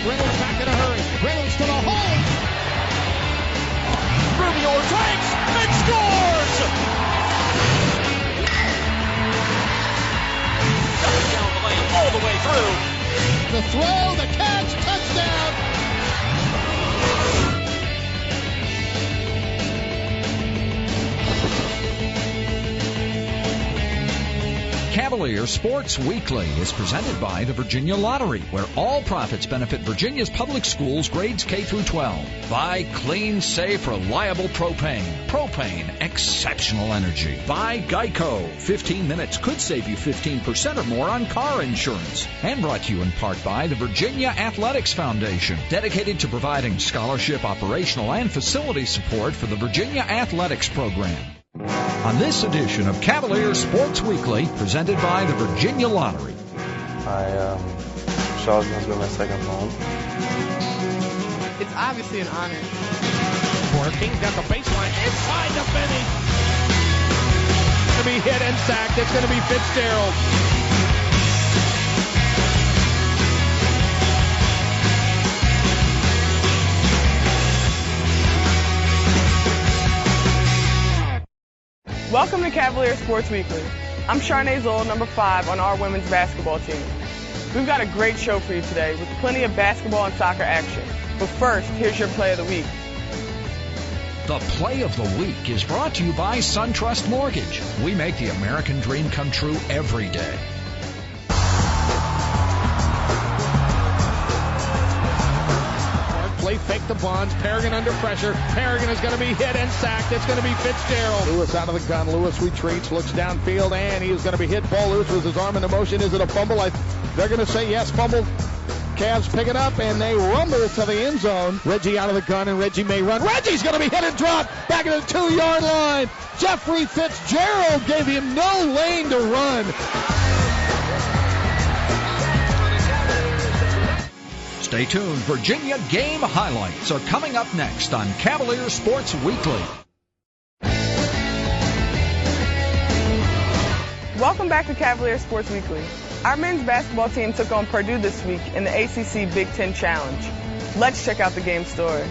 Reynolds back in a hurry. Reynolds to the hole. Rubio takes and scores! Down the lane all the way through. The throw, the catch, touchdown. Cavalier Sports Weekly is presented by the Virginia Lottery, where all profits benefit Virginia's public schools grades K through 12. Buy clean, safe, reliable propane. Propane, exceptional energy. Buy Geico. 15 minutes could save you 15% or more on car insurance. And brought to you in part by the Virginia Athletics Foundation, dedicated to providing scholarship, operational, and facility support for the Virginia Athletics Program. On this edition of Cavalier Sports Weekly, presented by the Virginia Lottery. Charleston has been my second home. It's obviously an honor. Corner King's got the baseline inside the finish. It's going to be hit and sacked. It's going to be Fitzgerald. Welcome to Cavalier Sports Weekly. I'm Sharnae Zoll, number 5 on our women's basketball team. We've got a great show for you today with plenty of basketball and soccer action. But first, here's your play of the week. The Play of the Week is brought to you by SunTrust Mortgage. We make the American dream come true every day. Play fake the Bonds. Perrigan under pressure. Perrigan is going to be hit and sacked. It's going to be Fitzgerald. Lewis out of the gun. Lewis retreats, looks downfield, and he is going to be hit. Ball loose with his arm in motion. Is it a fumble? They're going to say yes, fumble. Cavs pick it up, and they rumble to the end zone. Reggie out of the gun, and Reggie may run. Reggie's going to be hit and dropped back at the 2-yard line. Jeffrey Fitzgerald gave him no lane to run. Stay tuned. Virginia game highlights are coming up next on Cavalier Sports Weekly. Welcome back to Cavalier Sports Weekly. Our men's basketball team took on Purdue this week in the ACC Big Ten Challenge. Let's check out the game story.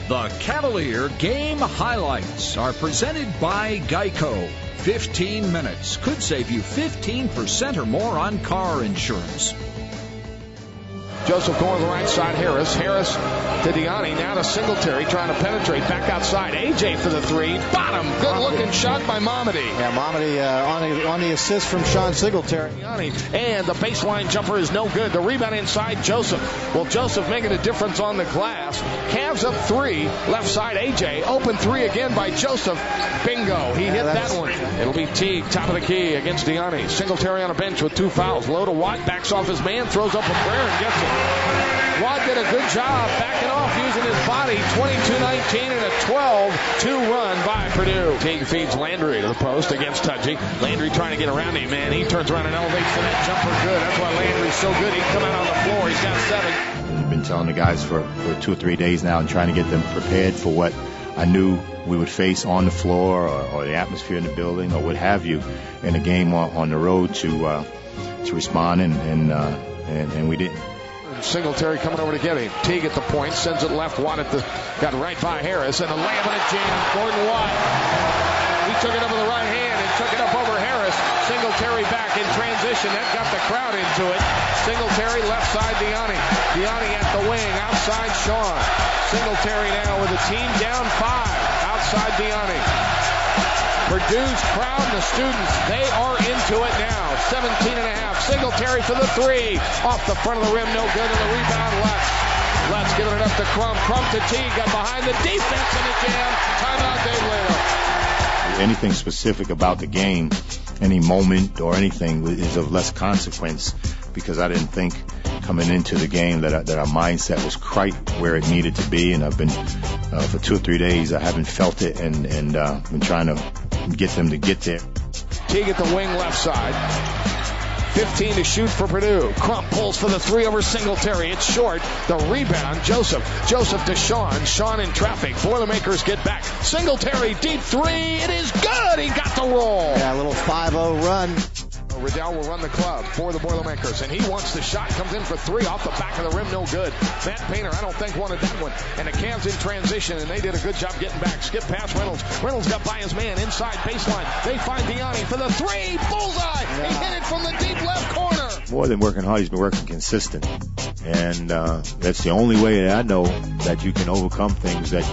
The Cavalier game highlights are presented by Geico. 15 minutes could save you 15% or more on car insurance. Joseph going to the right side. Harris to Diani. Now to Singletary trying to penetrate. Back outside. AJ for the three. Bottom. Good looking shot by Momedy. Yeah, Momedy on the assist from Sean Singletary. And the baseline jumper is no good. The rebound inside Joseph. Well, Joseph making a difference on the glass. Cavs up 3. Left side AJ. Open 3 again by Joseph. Bingo. He hit that one. It'll be Teague. Top of the key against Diani. Singletary on a bench with 2 fouls. Low to Watt. Backs off his man. Throws up a prayer and gets it. Watt did a good job backing off using his body. 22-19 and a 12-2 run by Purdue. Teague feeds Landry to the post against Tudgy. Landry trying to get around him, man. He turns around and elevates for that jumper good. That's why Landry's so good. He can come out on the floor. He's got 7. I've been telling the guys for 2 or 3 days now and trying to get them prepared for what I knew we would face on the floor or the atmosphere in the building or what have you in a game on the road to respond, and we didn't. Singletary coming over to get him. Teague at the point, sends it left. Watt got right by Harris, and a layup and a jam. Gordon Watt. He took it up with the right hand and took it up over Harris. Singletary back in transition. That got the crowd into it. Singletary left side Diani. Diani at the wing, outside Sean. Singletary now with the team down 5. Outside Diani. Purdue's crowd and the students, they are into it now. 17.5. Singletary for the 3. Off the front of the rim, no good. And the rebound, Let's giving it up to Crump. Crump to Teague. Got behind the defense and a jam. Timeout Dave later. Anything specific about the game, any moment or anything is of less consequence because I didn't think coming into the game that our mindset was quite where it needed to be. And I've been, for 2 or 3 days, I haven't felt it and been trying to get them to get there. Teague at the wing left side. 15 to shoot for Purdue. Crump pulls for the 3 over Singletary. It's short. The rebound, Joseph. Joseph to Sean. Sean in traffic. Boilermakers get back. Singletary, deep 3. It is good. He got the roll. Yeah, a little 5-0 run. Riddell will run the club for the Boilermakers, and he wants the shot. Comes in for three off the back of the rim, no good. Matt Painter, I don't think, wanted that one. And the Cavs in transition, and they did a good job getting back. Skip past Reynolds. Reynolds got by his man inside baseline. They find Diani for the three. Bullseye! He hit it from the deep left corner. More than working hard, he's been working consistent. And that's the only way that I know that you can overcome things that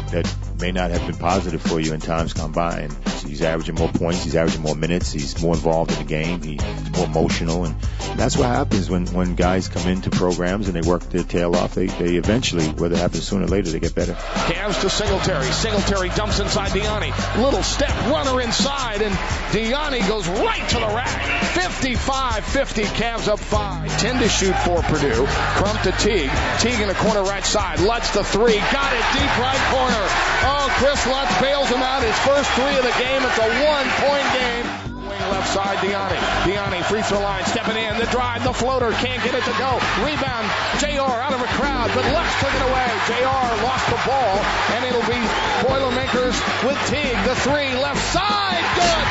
may not have been positive for you in times gone by. And he's averaging more points, he's averaging more minutes, he's more involved in the game, he's more emotional, and that's what happens when guys come into programs and they work their tail off. They eventually, whether it happens sooner or later, they get better. Cavs to Singletary. Singletary dumps inside Diani. Little step, runner inside, and Diani goes right to the rack. 55-50, Cavs up 5. 10 to shoot for Purdue. Crump to Teague. Teague in the corner right side. Lutz the three. Got it deep right corner. Oh, Chris Lutz bails him out. His first three of the game. It's a 1-point game. Wing left side, Diani. Diani, free throw line, stepping in. The drive, the floater, can't get it to go. Rebound, JR out of a crowd, but Lutz took it away. JR lost the ball, and it'll be Boilermakers with Teague. The three, left side, good.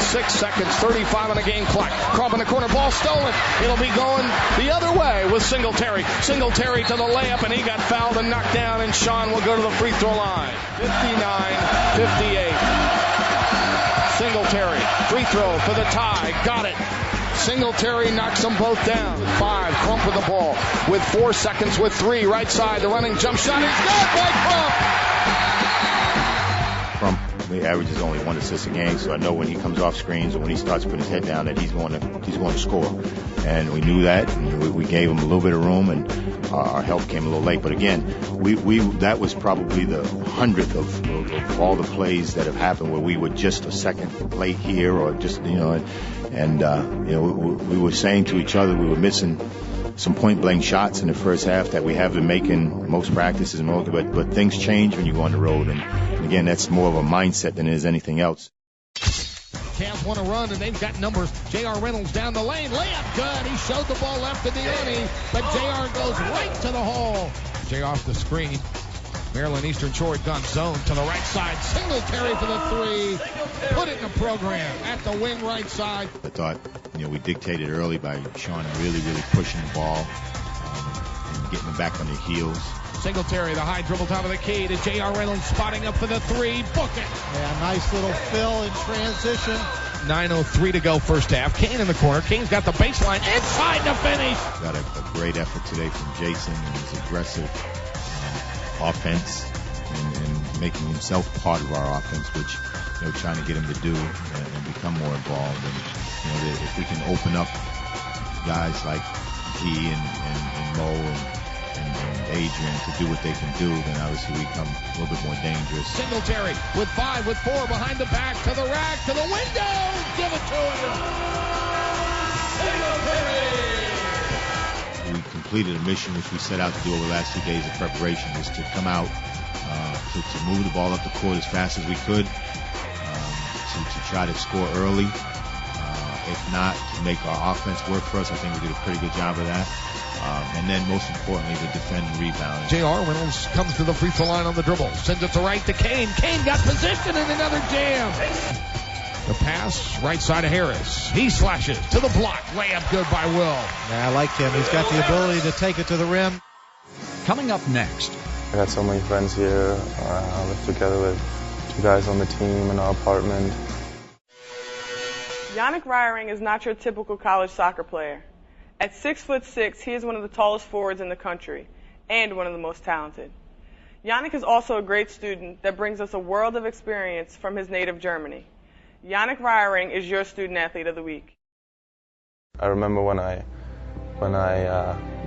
6 seconds, 35 on the game clock. Crump in the corner, ball stolen. It'll be going the other way with Singletary. Singletary to the layup, and he got fouled and knocked down, and Sean will go to the free throw line. 59-58. Singletary, free throw for the tie. Got it. Singletary knocks them both down. 5, Crump with the ball. With 4 seconds, with 3, right side. The running jump shot is good by Crump. Crump, he averages only 1 assist a game, so I know when he comes off screens or when he starts putting his head down that he's going to score. And we knew that, and we gave him a little bit of room, and our help came a little late. But again, that was probably the 100th of all the plays that have happened where we were just a second late here, or just we were saying to each other we were missing some point-blank shots in the first half that we have been making most practices, but things change when you go on the road, and again, that's more of a mindset than it is anything else. Cavs want to run, and they've got numbers. J.R. Reynolds down the lane. Layup good. He showed the ball left to Diani, but J.R. goes right to the hole. J off the screen. Maryland Eastern Shore gun zone to the right side. Singletary for the three. Put it in the program at the wing right side. I thought, we dictated early by Sean really, really pushing the ball and getting them back on their heels. Singletary, the high dribble top of the key to J.R. Reynolds, spotting up for the three. Book it. Yeah, nice little fill in transition. 9:03 to go first half. Kane in the corner. Kane's got the baseline inside to finish. Got a great effort today from Jason and his aggressive offense and making himself part of our offense, which trying to get him to do and become more involved. And if we can open up guys like he and Mo and Adrian to do what they can do, then obviously we become a little bit more dangerous. Singletary with 5, with 4 behind the back, to the rack, to the window. Give it to him. Singletary. We completed a mission which we set out to do over the last 2 days of preparation, was to come out to move the ball up the court as fast as we could, to try to score early. If not, to make our offense work for us. I think we did a pretty good job of that. And then most importantly, to defend and rebound. J.R. Reynolds comes to the free throw line on the dribble. Sends it to right to Kane. Kane got position and another jam. The pass, right side of Harris. He slashes to the block. Layup good by Will. Yeah, I like him. He's got the ability to take it to the rim. Coming up next. I got so many friends here. I live together with 2 guys on the team in our apartment. Yannick Ryering is not your typical college soccer player. At 6'6", he is one of the tallest forwards in the country and one of the most talented. Yannick is also a great student that brings us a world of experience from his native Germany. Yannick Ryering is your Student Athlete of the Week. I remember when I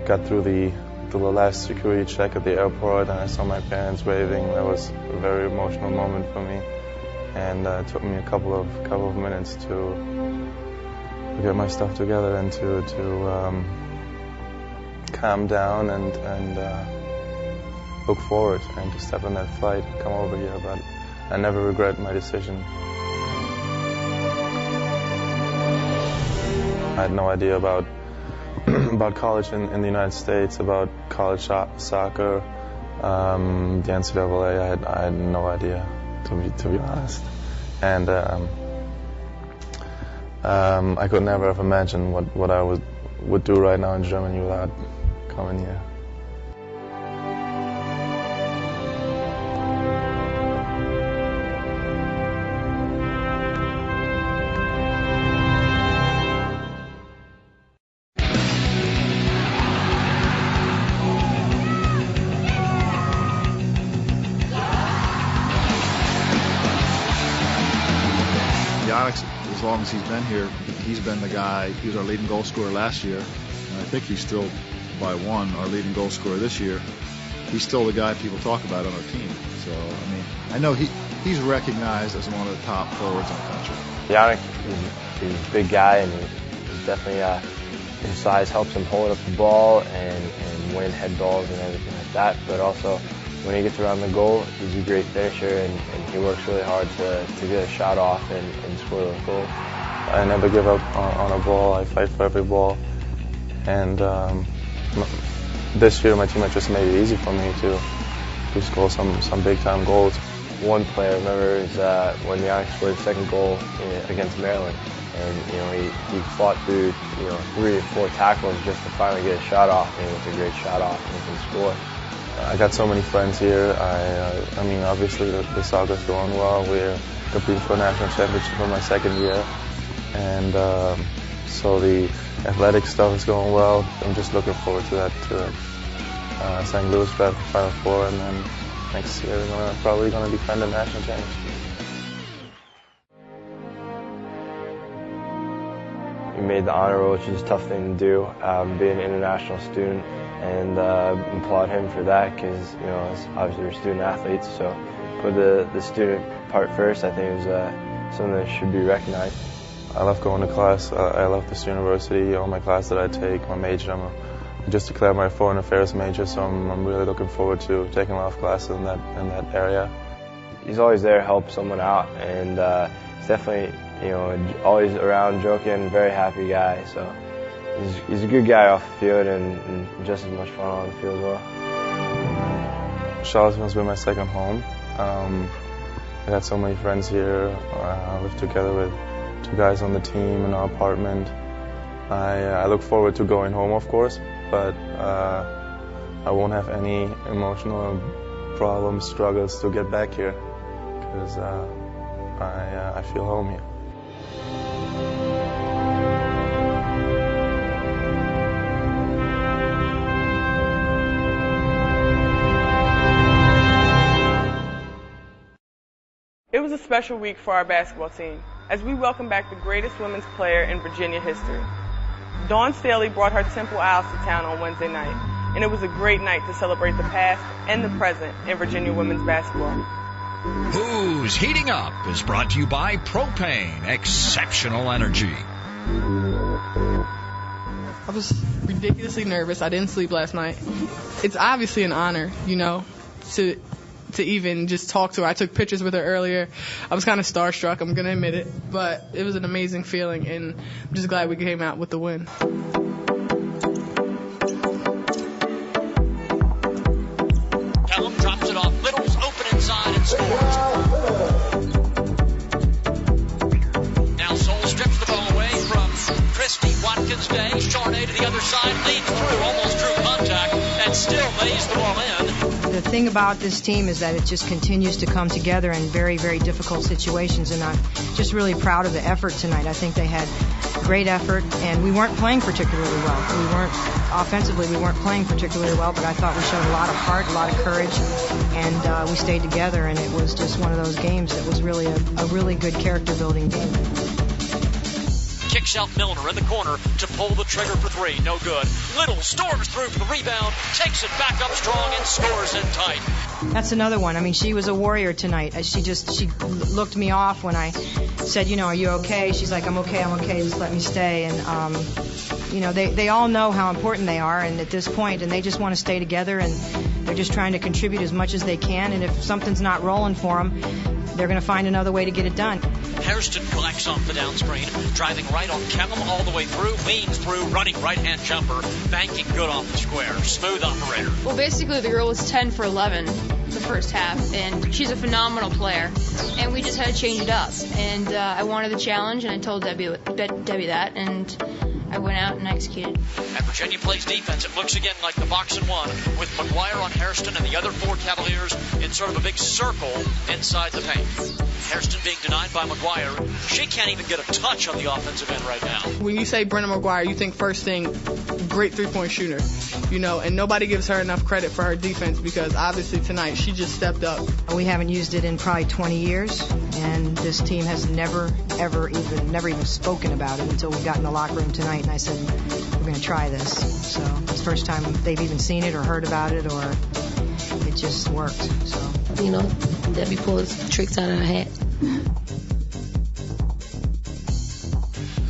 got through the last security check at the airport and I saw my parents waving. That was a very emotional moment for me, and it took me a couple of minutes to get my stuff together and to calm down and look forward and to step on that flight and come over here. But I never regret my decision. I had no idea about college in the United States, about college soccer, the NCAA. I had no idea, to be honest. And I could never have imagined what I would do right now in Germany without coming here. As long as he's been here, he's been the guy. He was our leading goal scorer last year, and I think he's still, by one, our leading goal scorer this year. He's still the guy people talk about on our team. So, I mean, I know he's recognized as one of the top forwards in the country. Yannick, he's a big guy, and he's definitely, his size helps him hold up the ball and win head balls and everything like that. But also, when he gets around the goal, he's a great finisher, and he works really hard to get a shot off and score those goals. I never give up on a ball. I fight for every ball. And this year, my team just made it easy for me to score some big-time goals. One play I remember is when Yannick scored his second goal against Maryland. And, he fought through, 3 or 4 tackles just to finally get a shot off, and it was a great shot off, and he can score. I got so many friends here. I mean, obviously the soccer's going well. We're competing for a national championship for my second year, and so the athletic stuff is going well. I'm just looking forward to that. St. Louis grab the Final Four, and then next year we're probably going to defend the national championship. We made the honor roll, which is a tough thing to do, being an international student, and applaud him for that because, obviously we're student athletes, so put the student part first. I think it was something that should be recognized. I love going to class. I love this university, all my classes that I take, my major. I just declared my foreign affairs major, so I'm really looking forward to taking a lot of classes in that area. He's always there to help someone out, and he's definitely, always around joking, very happy guy. So he's a good guy off the field and just as much fun on the field as well. Charlottesville's been my second home. I got so many friends here. I live together with 2 guys on the team in our apartment. I look forward to going home, of course, but I won't have any emotional problems, struggles to get back here because I feel home here. It was a special week for our basketball team as we welcome back the greatest women's player in Virginia history. Dawn Staley brought her Temple Owls to town on Wednesday night, and it was a great night to celebrate the past and the present in Virginia women's basketball. Who's Heating Up is brought to you by Propane, exceptional energy. I was ridiculously nervous. I didn't sleep last night. It's obviously an honor, to even just talk to her. I took pictures with her earlier. I was kind of starstruck, I'm going to admit it, but it was an amazing feeling, and I'm just glad we came out with the win. Callum drops it off. Little's open inside and scores. Now Soul strips the ball away from Christie. Watkins Day. Charnay to the other side. Leads through. Almost drew contact and still lays the ball in. The thing about this team is that it just continues to come together in very, very difficult situations, and I'm just really proud of the effort tonight. I think they had great effort, and we weren't playing particularly well. Offensively, we weren't playing particularly well, but I thought we showed a lot of heart, a lot of courage, and we stayed together, and it was just one of those games that was really a really good character-building game. Kicks out Milner in the corner to pull the trigger for 3. No good. Little storms through for the rebound, takes it back up strong and scores in tight. That's another one. I mean, she was a warrior tonight. She looked me off when I said, are you okay? She's like, I'm okay, just let me stay. And, they all know how important they are, and at this point, and they just want to stay together, and they're just trying to contribute as much as they can, and if something's not rolling for them, they're going to find another way to get it done. Hairston collects off the down screen, driving right on Kellum all the way through, leans through, running right-hand jumper, banking good off the square. Smooth operator. Well, basically the girl was 10 for 11, the first half, and she's a phenomenal player. And we just had to change it up. And I wanted the challenge, and I told Debbie that, and I went out and executed. And Virginia plays defense. It looks again like the box and one, with McGuire on Hairston and the other 4 Cavaliers in sort of a big circle inside the paint. Hairston being denied by McGuire. She can't even get a touch on the offensive end right now. When you say Brenna McGuire, you think first thing, great three-point shooter, and nobody gives her enough credit for her defense because obviously tonight she just stepped up. We haven't used it in probably 20 years, and this team has never even spoken about it until we got in the locker room tonight, and I said, we're going to try this. So it's the first time they've even seen it or heard about it, or it just worked. So Debbie pulls tricks out of her hat.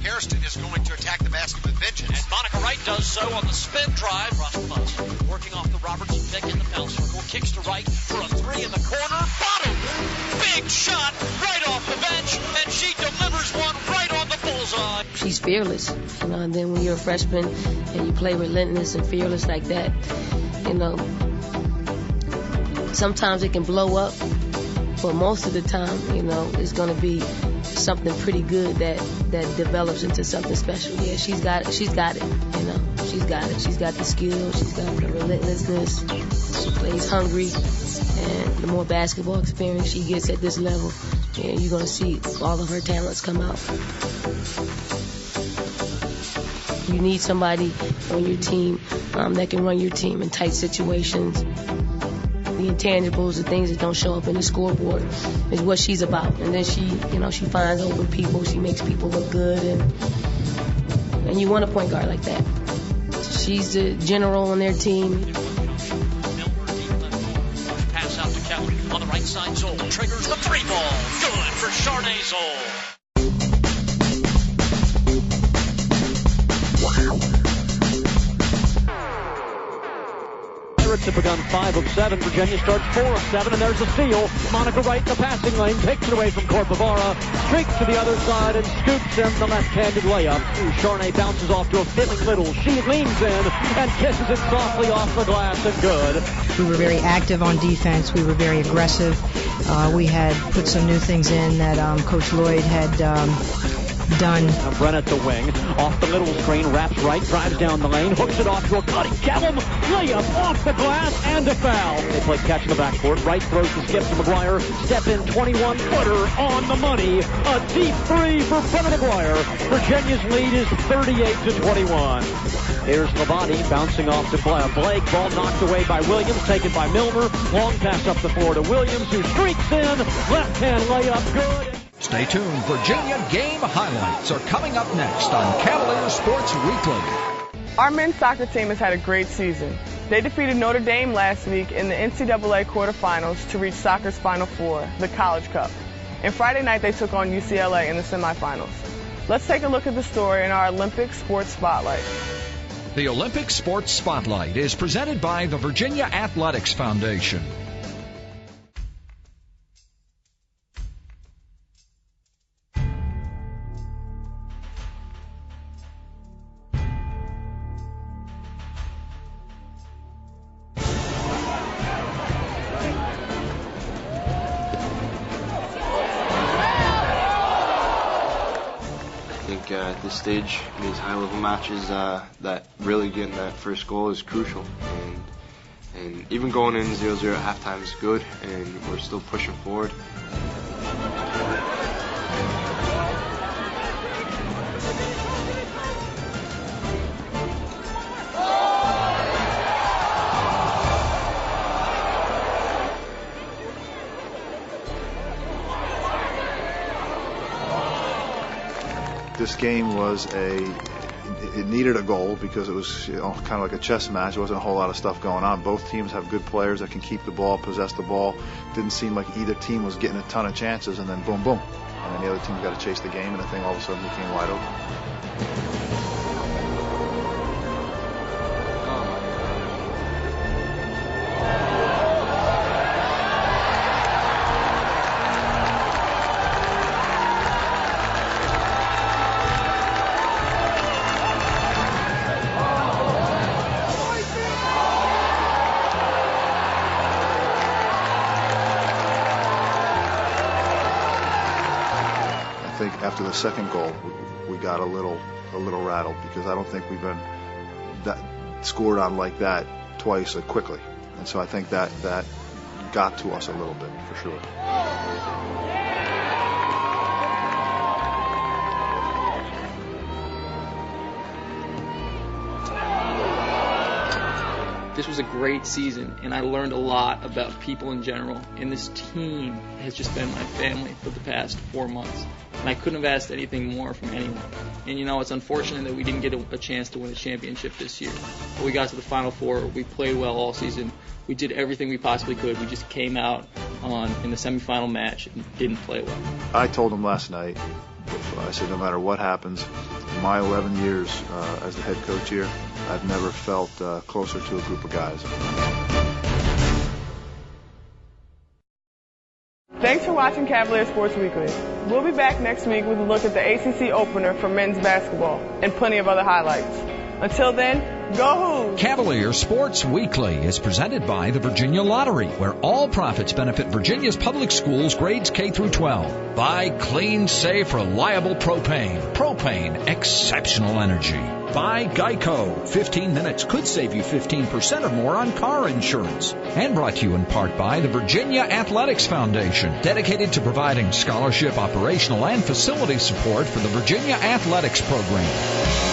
Hairston is going to attack the basket with vengeance. And Monica Wright does so on the spin drive. Ross working off the Robertson pick in the foul circle. Kicks to Wright for a 3 in the corner. Bottom! Big shot right off the bench, and she delivers one right on the bullseye. She's fearless, and then when you're a freshman and you play relentless and fearless like that, sometimes it can blow up, but most of the time, it's going to be something pretty good that develops into something special. Yeah, she's got it. She's got it. She's got it. She's got the skill. She's got the relentlessness. She plays hungry, and the more basketball experience she gets at this level, you're going to see all of her talents come out. You need somebody on your team that can run your team in tight situations. The intangibles, the things that don't show up in the scoreboard, is what she's about. And then she finds open people. She makes people look good, and you want a point guard like that. She's the general on their team. Pass out to Kelly on the right side. Zoll triggers the 3-ball. Good for Charnay Zoll. Pirates have begun 5 of 7. Virginia starts 4 of 7, and there's a steal. Monica Wright in the passing lane takes it away from Corpavara, streaks to the other side and scoops in the left-handed layup. Charnay bounces off to a feeling Little. She leans in and kisses it softly off the glass, and good. We were very active on defense. We were very aggressive. We had put some new things in that Coach Lloyd had done. Brenna at the wing, off the middle screen, wraps right, drives down the lane, hooks it off to a cutting Callum, layup off the glass, and a foul. They play catch in the backcourt. Wright throws the skip to McGuire. Step in 21-footer on the money. A deep 3 for Brenna McGuire. Virginia's lead is 38-21. Here's Lavati bouncing off to Blake. Ball knocked away by Williams, taken by Milner. Long pass up the floor to Williams, who streaks in. Left-hand layup, good. Stay tuned. Virginia game highlights are coming up next on Cavalier Sports Weekly. Our men's soccer team has had a great season. They defeated Notre Dame last week in the NCAA quarterfinals to reach soccer's Final Four, the College Cup. And Friday night they took on UCLA in the semifinals. Let's take a look at the story in our Olympic Sports Spotlight. The Olympic Sports Spotlight is presented by the Virginia Athletics Foundation. At this stage, in these high-level matches, that really getting that first goal is crucial. And even going in 0-0 at halftime is good, and we're still pushing forward. This game it needed a goal because it was kind of like a chess match. There wasn't a whole lot of stuff going on. Both teams have good players that can keep the ball, possess the ball. Didn't seem like either team was getting a ton of chances, and then boom, boom. And then the other team got to chase the game, and the thing all of a sudden became wide open. after the second goal, we got a little rattled because I don't think we've been scored on like that twice quickly. And so I think that got to us a little bit, for sure. This was a great season, and I learned a lot about people in general. And this team has just been my family for the past 4 months. And I couldn't have asked anything more from anyone. And it's unfortunate that we didn't get a chance to win the championship this year. But we got to the Final Four. We played well all season. We did everything we possibly could. We just came out in the semifinal match and didn't play well. I told him last night, I said, no matter what happens, in my 11 years as the head coach here, I've never felt closer to a group of guys. Thanks for watching Cavalier Sports Weekly. We'll be back next week with a look at the ACC opener for men's basketball and plenty of other highlights. Until then, go Hoos! Cavalier Sports Weekly is presented by the Virginia Lottery, where all profits benefit Virginia's public schools grades K through 12. By clean, safe, reliable propane. Propane, exceptional energy. By Geico. 15 minutes could save you 15% or more on car insurance. And brought to you in part by the Virginia Athletics Foundation, dedicated to providing scholarship, operational, and facility support for the Virginia Athletics program.